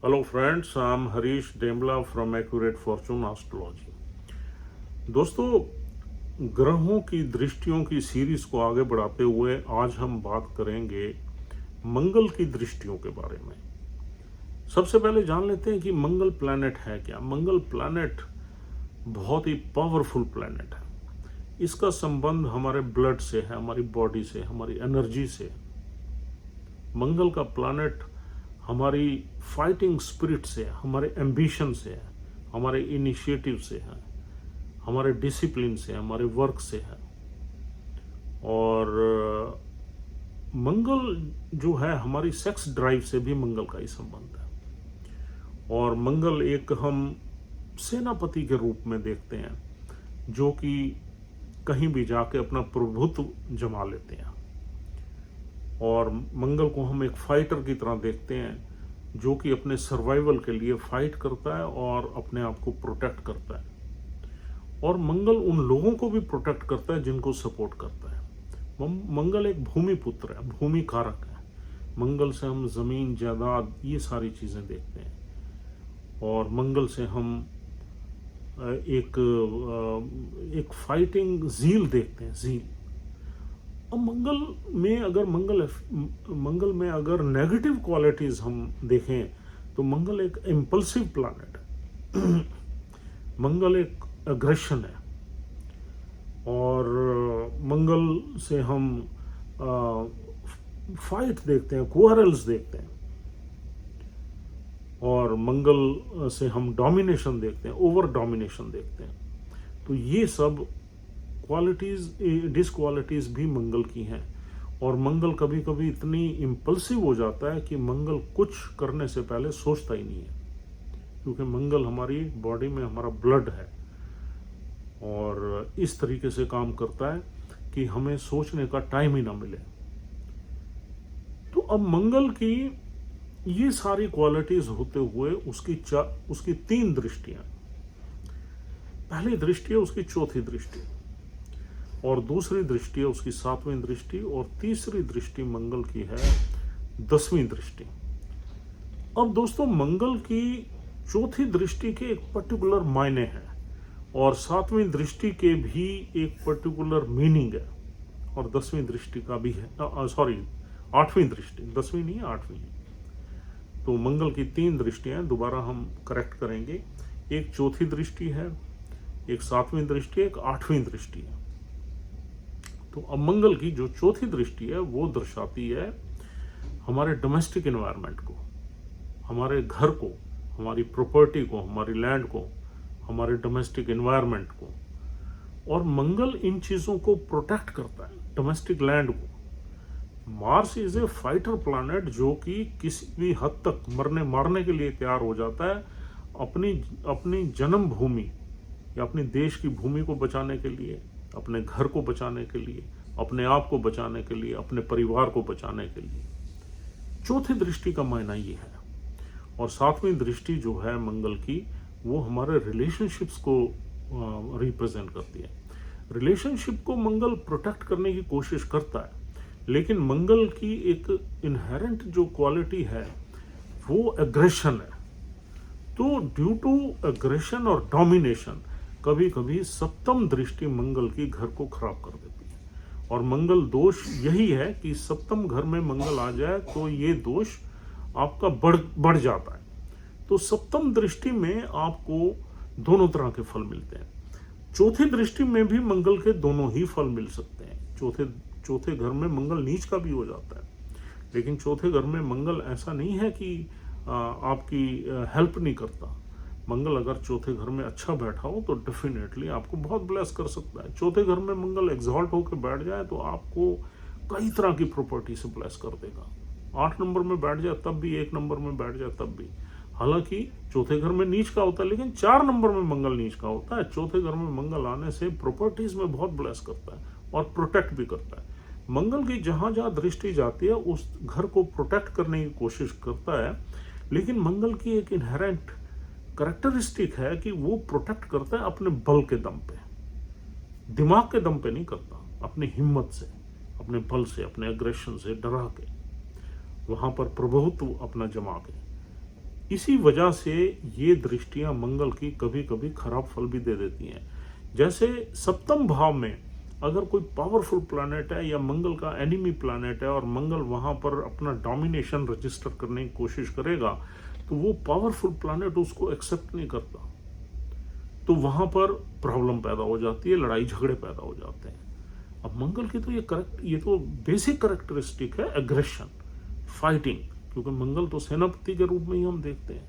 Hello friends, I'm Harish Dembla from Accurate Fortune Astrology. दोस्तों, ग्रहों की दृष्टियों की सीरीज को आगे बढ़ाते हुए आज हम बात करेंगे मंगल की दृष्टियों के बारे में। सबसे पहले जान लेते हैं कि मंगल प्लैनेट है क्या। मंगल प्लैनेट बहुत ही पावरफुल प्लैनेट है। इसका संबंध हमारे ब्लड से है, हमारी बॉडी से, हमारी एनर्जी से। मंगल का प्लैनेट हमारी फाइटिंग स्पिरिट से, हमारे एम्बिशन से है, हमारे इनिशिएटिव से है, हमारे डिसिप्लिन से, हमारे वर्क से है। और मंगल जो है हमारी सेक्स ड्राइव से भी मंगल का ही संबंध है। और मंगल एक हम सेनापति के रूप में देखते हैं जो कि कहीं भी जाके अपना प्रभुत्व जमा लेते हैं। और मंगल को हम एक फाइटर की तरह देखते हैं जो कि अपने सर्वाइवल के लिए फाइट करता है और अपने आप को प्रोटेक्ट करता है। और मंगल उन लोगों को भी प्रोटेक्ट करता है जिनको सपोर्ट करता है। मंगल एक भूमि पुत्र है, भूमि कारक है। मंगल से हम जमीन, जायदाद, ये सारी चीजें देखते हैं। और मंगल से हम एक फाइटिंग जील देखते हैं, जील। अब मंगल में अगर नेगेटिव क्वालिटीज हम देखें तो मंगल एक इम्पल्सिव प्लैनेट है। मंगल एक अग्रेशन है। और मंगल से हम फाइट देखते हैं, क्वारल्स देखते हैं। और मंगल से हम डोमिनेशन देखते हैं, ओवर डोमिनेशन देखते हैं। तो ये सब क्वालिटीज, डिसक्वालिटीज भी मंगल की हैं। और मंगल कभी कभी इतनी इम्पल्सिव हो जाता है कि मंगल कुछ करने से पहले सोचता ही नहीं है, क्योंकि मंगल हमारी बॉडी में हमारा ब्लड है और इस तरीके से काम करता है कि हमें सोचने का टाइम ही ना मिले। तो अब मंगल की ये सारी क्वालिटीज होते हुए उसकी 3 दृष्टियां। पहली दृष्टि है उसकी चौथी दृष्टि, और दूसरी दृष्टि है उसकी 7वीं दृष्टि, और तीसरी दृष्टि मंगल की है 10वीं दृष्टि। अब दोस्तों, मंगल की चौथी दृष्टि के एक पर्टिकुलर मायने हैं और 7वीं दृष्टि के भी एक पर्टिकुलर मीनिंग है, और 10वीं दृष्टि का भी है। 8वीं दृष्टि, 10वीं नहीं है, 8वीं। तो मंगल की 3 दृष्टियां, दोबारा हम करेक्ट करेंगे। एक चौथी दृष्टि है, एक 7वीं दृष्टि है, एक 8वीं दृष्टि है। तो अब मंगल की जो चौथी दृष्टि है वो दर्शाती है हमारे डोमेस्टिक एनवायरनमेंट को, हमारे घर को, हमारी प्रॉपर्टी को, हमारी लैंड को, हमारे डोमेस्टिक एनवायरनमेंट को। और मंगल इन चीजों को प्रोटेक्ट करता है, डोमेस्टिक लैंड को। Mars is A fighter planet जो कि किसी भी हद तक मारने के लिए तैयार हो जाता है अपनी जन्म भूमि या अपने देश की भूमि को बचाने के लिए, अपने घर को बचाने के लिए, अपने आप को बचाने के लिए, अपने परिवार को बचाने के लिए। चौथी दृष्टि का मायना ये है। और 7वीं दृष्टि जो है मंगल की, वो हमारे रिलेशनशिप्स को रिप्रेजेंट करती है। रिलेशनशिप को मंगल प्रोटेक्ट करने की कोशिश करता है, लेकिन मंगल की एक इनहेरेंट जो क्वालिटी है वो एग्रेशन है। तो ड्यू टू एग्रेशन और डोमिनेशन कभी कभी 7वीं दृष्टि मंगल की घर को खराब कर देती है। और मंगल दोष यही है कि 7वें घर में मंगल आ जाए तो ये दोष आपका बढ़ जाता है। तो 7वीं दृष्टि में आपको दोनों तरह के फल मिलते हैं। चौथी दृष्टि में भी मंगल के दोनों ही फल मिल सकते हैं। चौथे घर में मंगल नीच का भी हो जाता है, लेकिन चौथे घर में मंगल ऐसा नहीं है कि आपकी हेल्प नहीं करता। मंगल अगर चौथे घर में अच्छा बैठा हो तो डेफिनेटली आपको बहुत ब्लेस कर सकता है। चौथे घर में मंगल एग्जॉल्ट होकर बैठ जाए तो आपको कई तरह की प्रॉपर्टी से ब्लेस कर देगा। 8 नंबर में बैठ जाए तब भी, 1 नंबर में बैठ जाए तब भी। हालांकि चौथे घर में नीच का होता है, लेकिन 4 नंबर में मंगल नीच का होता है। चौथे घर में मंगल आने से प्रॉपर्टीज में बहुत ब्लेस करता है और प्रोटेक्ट भी करता है। मंगल की जहां जहां दृष्टि जाती है उस घर को प्रोटेक्ट करने की कोशिश करता है, लेकिन मंगल की एक इनहेरेंट कैरेक्टरिस्टिक है कि वो प्रोटेक्ट करता है अपने बल के दम पे, दिमाग के दम पे नहीं करता, अपनी हिम्मत से, अपने बल से, अपने एग्रेशन से डरा के, वहां पर प्रभुत्व अपना जमा के। इसी वजह से ये दृष्टियां मंगल की कभी कभी खराब फल भी दे देती हैं। जैसे सप्तम भाव में अगर कोई पावरफुल प्लैनेट है या मंगल का एनिमी प्लैनेट है और मंगल वहां पर अपना डोमिनेशन रजिस्टर करने की कोशिश करेगा, तो वो पावरफुल प्लैनेट उसको एक्सेप्ट नहीं करता, तो वहां पर प्रॉब्लम पैदा हो जाती है, लड़ाई झगड़े पैदा हो जाते हैं। अब मंगल की तो ये तो बेसिक करेक्टरिस्टिक है एग्रेशन, फाइटिंग, क्योंकि मंगल तो सेनापति के रूप में ही हम देखते हैं,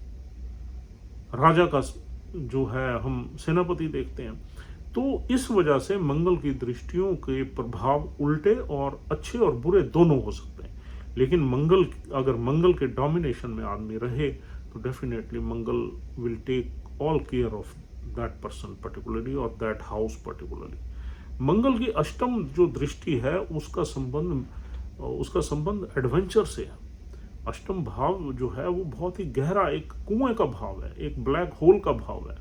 राजा का जो है हम सेनापति देखते हैं। तो इस वजह से मंगल की दृष्टियों के प्रभाव उल्टे और अच्छे और बुरे दोनों हो सकते हैं। लेकिन अगर मंगल के डोमिनेशन में आदमी रहे तो डेफिनेटली मंगल will take all care of that person particularly और दैट हाउस पर्टिकुलरली। मंगल की अष्टम जो दृष्टि है उसका संबंध एडवेंचर से है। अष्टम भाव जो है वो बहुत ही गहरा एक कुएं का भाव है, एक ब्लैक होल का भाव है,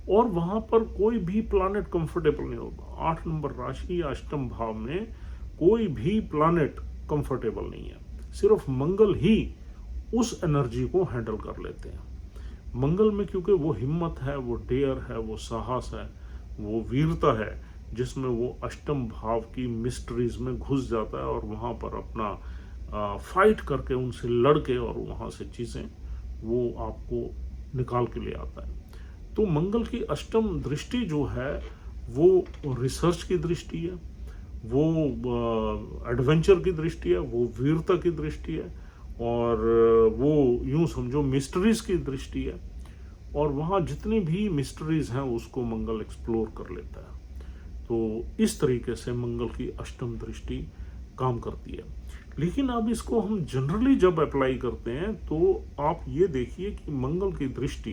और वहां पर कोई भी प्लैनेट कंफर्टेबल नहीं होगा। 8 नंबर राशि या अष्टम भाव में कोई भी प्लैनेट कंफर्टेबल नहीं है, सिर्फ मंगल ही उस एनर्जी को हैंडल कर लेते हैं। मंगल में क्योंकि वो हिम्मत है, वो डेयर है, वो साहस है, वो वीरता है, जिसमें वो अष्टम भाव की मिस्ट्रीज में घुस जाता है और वहां पर अपना फाइट करके उनसे लड़के और वहां से चीजें वो आपको निकाल के ले आता है। तो मंगल की अष्टम दृष्टि जो है वो रिसर्च की दृष्टि है, वो एडवेंचर की दृष्टि है, वो वीरता की दृष्टि है, और वो यूं समझो मिस्ट्रीज की दृष्टि है, और वहाँ जितनी भी मिस्ट्रीज हैं उसको मंगल एक्सप्लोर कर लेता है। तो इस तरीके से मंगल की अष्टम दृष्टि काम करती है। लेकिन अब इसको हम जनरली जब अप्लाई करते हैं तो आप ये देखिए कि मंगल की दृष्टि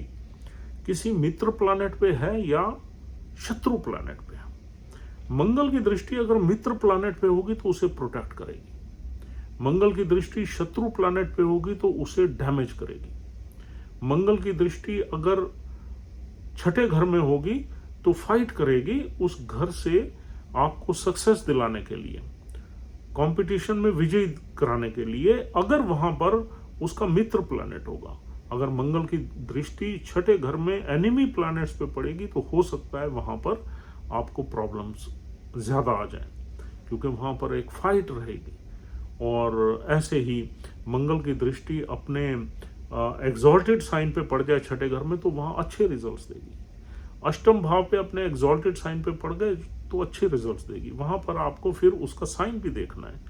किसी मित्र प्लैनेट पे है या शत्रु प्लैनेट पे है। मंगल की दृष्टि अगर मित्र प्लैनेट पे होगी तो उसे प्रोटेक्ट करेगी, मंगल की दृष्टि शत्रु प्लैनेट पे होगी तो उसे डैमेज करेगी। मंगल की दृष्टि अगर छठे घर में होगी तो फाइट करेगी उस घर से आपको सक्सेस दिलाने के लिए, कंपटीशन में विजयी कराने के लिए, अगर वहां पर उसका मित्र प्लैनेट होगा। अगर मंगल की दृष्टि छठे घर में एनिमी प्लैनेट्स पे पड़ेगी तो हो सकता है वहां पर आपको प्रॉब्लम्स ज्यादा आ जाएं, क्योंकि वहां पर एक फाइट रहेगी। और ऐसे ही मंगल की दृष्टि अपने एग्जॉल्टेड साइन पे पड़ जाए छठे घर में तो वहां अच्छे रिजल्ट्स देगी। अष्टम भाव पे अपने एग्जॉल्टेड साइन पे पड़ गए तो अच्छे रिजल्ट्स देगी, वहां पर आपको फिर उसका साइन भी देखना है।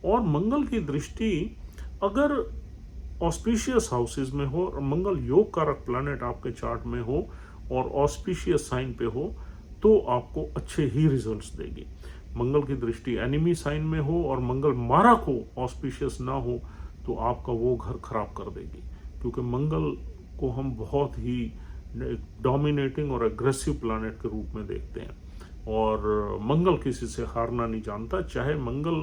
और मंगल की दृष्टि अगर ऑस्पिशियस हाउसेज में हो और मंगल योग कारक प्लैनेट आपके चार्ट में हो और ऑस्पिशियस साइन पे हो तो आपको अच्छे ही रिजल्ट्स देगी। मंगल की दृष्टि एनिमी साइन में हो और मंगल मारक हो, ऑस्पिशियस ना हो, तो आपका वो घर खराब कर देगी, क्योंकि मंगल को हम बहुत ही डोमिनेटिंग और एग्रेसिव प्लैनेट के रूप में देखते हैं। और मंगल किसी से हारना नहीं जानता, चाहे मंगल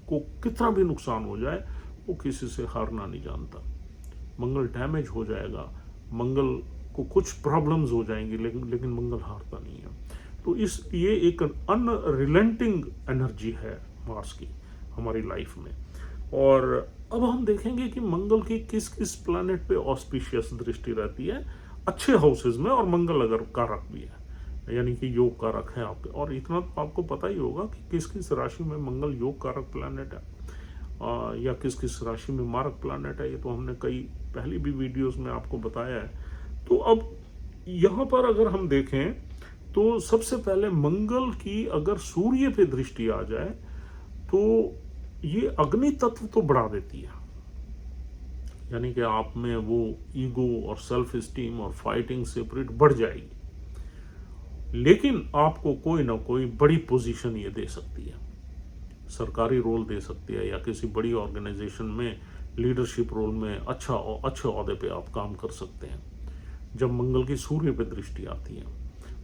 को कितना भी नुकसान हो जाए वो किसी से हारना नहीं जानता। मंगल डैमेज हो जाएगा, मंगल को कुछ प्रॉब्लम्स हो जाएंगी, लेकिन मंगल हारता नहीं है। तो ये एक अनरिलेंटिंग एनर्जी है मार्स की हमारी लाइफ में। और अब हम देखेंगे कि मंगल की किस किस प्लैनेट पे ऑस्पिशियस दृष्टि रहती है अच्छे हाउसेज में, और मंगल अगर कारक भी है यानी कि योग कारक है आपके। और इतना तो आपको पता ही होगा कि किस किस राशि में मंगल योग कारक प्लैनेट है या किस किस राशि में मारक प्लैनेट है, ये तो हमने कई पहली भी वीडियोस में आपको बताया है। तो अब यहाँ पर अगर हम देखें तो सबसे पहले मंगल की अगर सूर्य पे दृष्टि आ जाए तो ये अग्नि तत्व तो बढ़ा देती है, यानी कि आप में वो ईगो और सेल्फ स्टीम और फाइटिंग स्पिरिट बढ़ जाएगी, लेकिन आपको कोई ना कोई बड़ी पोजीशन ये दे सकती है, सरकारी रोल दे सकती है या किसी बड़ी ऑर्गेनाइजेशन में लीडरशिप रोल में अच्छे ओहदे पे आप काम कर सकते हैं जब मंगल की सूर्य पे दृष्टि आती है।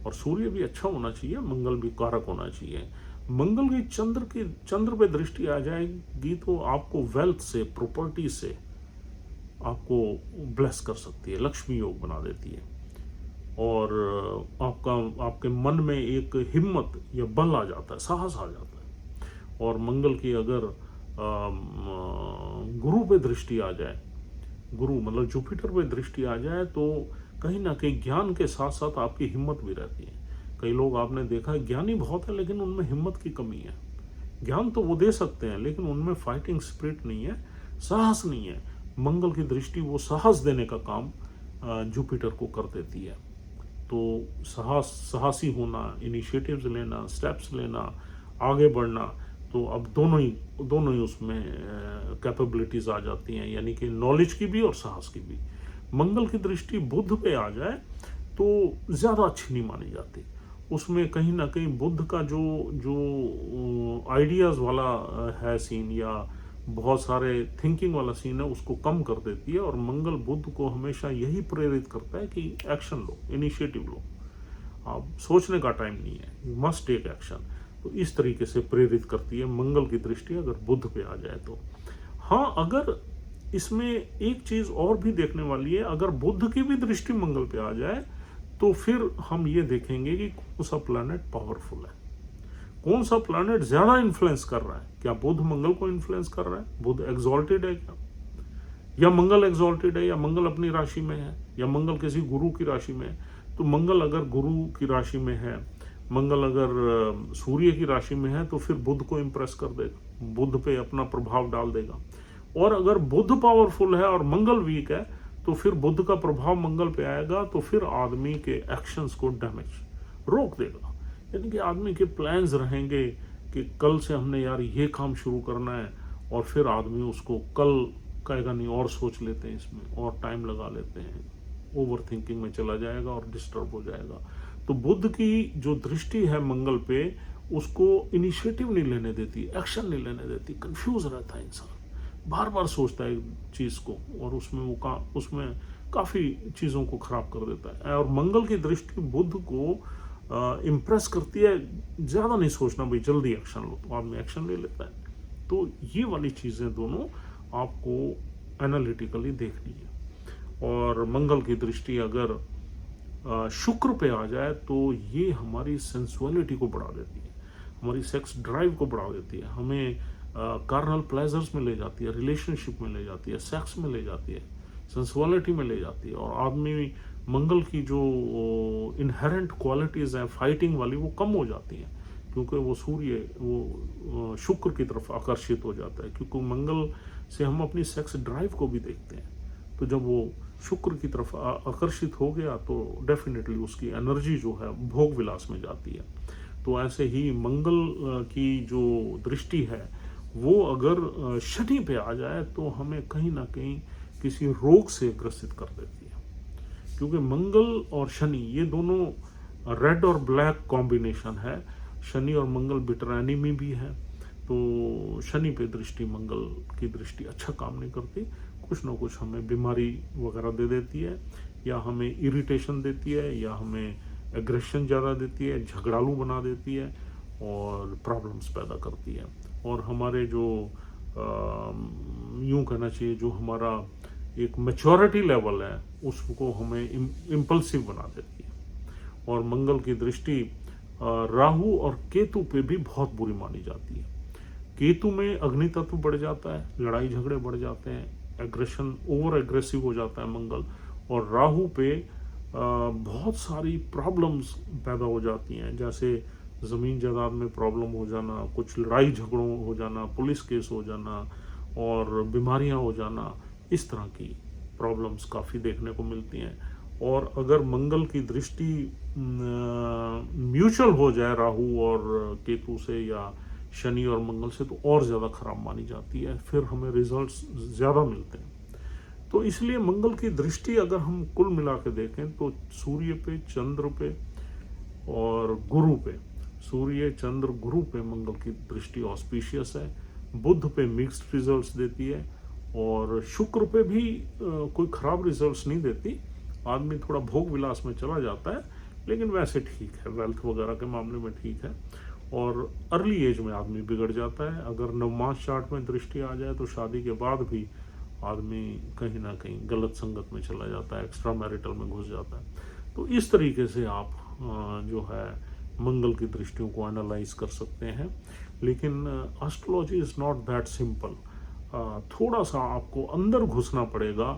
और सूर्य भी अच्छा होना चाहिए, मंगल भी कारक होना चाहिए। मंगल की चंद्र पे दृष्टि आ जाएगी तो आपको वेल्थ से, प्रॉपर्टी से आपको ब्लेस कर सकती है, लक्ष्मी योग बना देती है, और आपके मन में एक हिम्मत या बल आ जाता है, साहस आ जाता है। और मंगल की अगर गुरु पे दृष्टि आ जाए, गुरु मतलब जुपिटर पे दृष्टि आ जाए तो कहीं ना कहीं ज्ञान के साथ साथ आपकी हिम्मत भी रहती है। कई लोग आपने देखा है ज्ञानी बहुत है लेकिन उनमें हिम्मत की कमी है। ज्ञान तो वो दे सकते हैं लेकिन उनमें फाइटिंग स्पिरिट नहीं है, साहस नहीं है। मंगल की दृष्टि वो साहस देने का काम जुपिटर को कर देती है। तो साहसी होना, इनिशिएटिव्स लेना, स्टेप्स लेना, आगे बढ़ना, तो अब दोनों ही उसमें कैपेबिलिटीज आ जाती हैं, यानी कि नॉलेज की भी और साहस की भी। मंगल की दृष्टि बुध पे आ जाए तो ज़्यादा अच्छी नहीं मानी जाती। उसमें कहीं ना कहीं बुध का जो जो आइडियाज़ वाला है सीन, या बहुत सारे थिंकिंग वाला सीन है, उसको कम कर देती है। और मंगल बुध को हमेशा यही प्रेरित करता है कि एक्शन लो, इनिशिएटिव लो, आप सोचने का टाइम नहीं है, यू मस्ट टेक एक्शन। तो इस तरीके से प्रेरित करती है मंगल की दृष्टि अगर बुध पे आ जाए तो। हाँ, अगर इसमें एक चीज और भी देखने वाली है, अगर बुध की भी दृष्टि मंगल पे आ जाए तो फिर हम ये देखेंगे कि कौन सा प्लैनेट पावरफुल है, कौन सा प्लैनेट ज्यादा इन्फ्लुएंस कर रहा है। क्या बुध मंगल को इन्फ्लुएंस कर रहा है? बुध एग्जॉल्टेड है क्या, या मंगल एग्जॉल्टेड है, या मंगल अपनी राशि में है, या मंगल किसी गुरु की राशि में है? तो मंगल अगर गुरु की राशि में है, मंगल अगर सूर्य की राशि में है, तो फिर बुध को इंप्रेस कर देगा, बुध पे अपना प्रभाव डाल देगा। और अगर बुध पावरफुल है और मंगल वीक है तो फिर बुध का प्रभाव मंगल पे आएगा, तो फिर आदमी के एक्शंस को डैमेज रोक देगा। यानी कि आदमी के प्लान्स रहेंगे कि कल से हमने यार ये काम शुरू करना है, और फिर आदमी उसको कल कहेगा नहीं, और सोच लेते हैं इसमें, और टाइम लगा लेते हैं, ओवर थिंकिंग में चला जाएगा और डिस्टर्ब हो जाएगा। तो बुध की जो दृष्टि है मंगल पे, उसको इनिशिएटिव नहीं लेने देती, एक्शन नहीं लेने देती, कंफ्यूज रहता है इंसान, बार बार सोचता है चीज को, और उसमें काफी चीजों को खराब कर देता है। और मंगल की दृष्टि बुध को इम्प्रेस करती है, ज्यादा नहीं सोचना भाई, जल्दी एक्शन लो, तो आदमी एक्शन ले लेता है। तो ये वाली चीजें दोनों आपको एनालिटिकली देखनी है। और मंगल की दृष्टि अगर शुक्र पे आ जाए तो ये हमारी सेंसुअलिटी को बढ़ा देती है, हमारी सेक्स ड्राइव को बढ़ा देती है, हमें कार्नल प्लेजर्स में ले जाती है, रिलेशनशिप में ले जाती है, सेक्स में ले जाती है, सेंसुअलिटी में ले जाती है। और आदमी मंगल की जो इनहेरेंट क्वालिटीज हैं फाइटिंग वाली, वो कम हो जाती हैं, क्योंकि वो सूर्य वो शुक्र की तरफ आकर्षित हो जाता है। क्योंकि मंगल से हम अपनी सेक्स ड्राइव को भी देखते हैं, तो जब वो शुक्र की तरफ आकर्षित हो गया तो डेफिनेटली उसकी एनर्जी जो है भोग विलास में जाती है। तो ऐसे ही मंगल की जो दृष्टि है वो अगर शनि पे आ जाए तो हमें कहीं ना कहीं किसी रोग से ग्रसित कर देती है, क्योंकि मंगल और शनि ये दोनों रेड और ब्लैक कॉम्बिनेशन है। शनि और मंगल बिटर एनिमी भी है, तो शनि पे दृष्टि मंगल की दृष्टि अच्छा काम नहीं करती, कुछ ना कुछ हमें बीमारी वगैरह दे देती है, या हमें इरिटेशन देती है, या हमें एग्रेशन ज़्यादा देती है, झगड़ालू बना देती है और प्रॉब्लम्स पैदा करती है। और हमारे जो यूं कहना चाहिए जो हमारा एक मैच्योरिटी लेवल है उसको हमें इम्पल्सिव बना देती है। और मंगल की दृष्टि राहु और केतु पे भी बहुत बुरी मानी जाती है। केतु में अग्नि तत्व बढ़ जाता है, लड़ाई झगड़े बढ़ जाते हैं, एग्रेशन ओवर एग्रेसिव हो जाता है मंगल। और राहु पे बहुत सारी प्रॉब्लम्स पैदा हो जाती हैं, जैसे ज़मीन जायदाद में प्रॉब्लम हो जाना, कुछ लड़ाई झगड़ों हो जाना, पुलिस केस हो जाना, और बीमारियां हो जाना, इस तरह की प्रॉब्लम्स काफ़ी देखने को मिलती हैं। और अगर मंगल की दृष्टि म्यूचुअल हो जाए राहु और केतु से, या शनि और मंगल से, तो और ज़्यादा खराब मानी जाती है, फिर हमें रिजल्ट्स ज़्यादा मिलते हैं। तो इसलिए मंगल की दृष्टि अगर हम कुल मिला के देखें तो सूर्य पे, चंद्र पे और गुरु पे, सूर्य चंद्र गुरु पे मंगल की दृष्टि ऑस्पिशियस है। बुध पे मिक्स्ड रिजल्ट्स देती है, और शुक्र पे भी कोई खराब रिजल्ट्स नहीं देती, आदमी थोड़ा भोग विलास में चला जाता है, लेकिन वैसे ठीक है, वेल्थ वगैरह के मामले में ठीक है। और अर्ली एज में आदमी बिगड़ जाता है। अगर नवमास चार्ट में दृष्टि आ जाए तो शादी के बाद भी आदमी कहीं ना कहीं गलत संगत में चला जाता है, एक्स्ट्रा मैरिटल में घुस जाता है। तो इस तरीके से आप जो है मंगल की दृष्टियों को एनालाइज कर सकते हैं। लेकिन astrology is not that simple, थोड़ा सा आपको अंदर घुसना पड़ेगा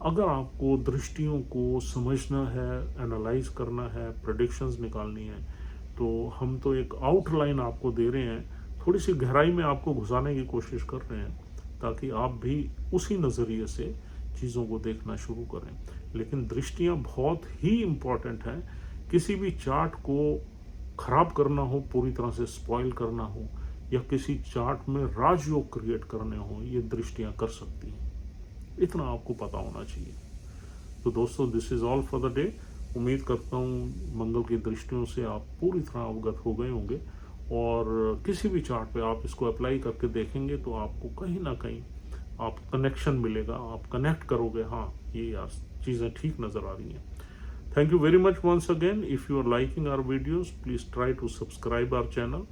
अगर आपको दृष्टियों को समझना है, एनालाइज करना है, प्रेडिक्शंस निकालनी है, तो हम तो एक आउटलाइन आपको दे रहे हैं, थोड़ी सी गहराई में आपको घुसाने की कोशिश कर रहे हैं ताकि आप भी उसी नज़रिए से चीज़ों को देखना शुरू करें। लेकिन दृष्टियाँ बहुत ही इम्पॉर्टेंट हैं। किसी भी चार्ट को खराब करना हो, पूरी तरह से स्पॉइल करना हो, या किसी चार्ट में राजयोग क्रिएट करने हो, ये दृष्टियाँ कर सकती हैं। इतना आपको पता होना चाहिए। तो दोस्तों, this is all for the day. उम्मीद करता हूँ मंगल की दृष्टियों से आप पूरी तरह अवगत हो गए होंगे, और किसी भी चार्ट पे आप इसको अप्लाई करके देखेंगे तो आपको कहीं ना कहीं आप कनेक्शन मिलेगा, आप कनेक्ट करोगे, हाँ ये यार चीज़ें ठीक नज़र आ रही हैं। Thank you very much once again. If you are liking our videos, please try to subscribe our channel,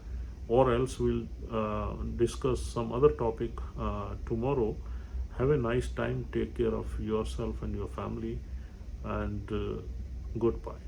or else we'll discuss some other topic tomorrow. Have a nice time. Take care of yourself and your family, and goodbye.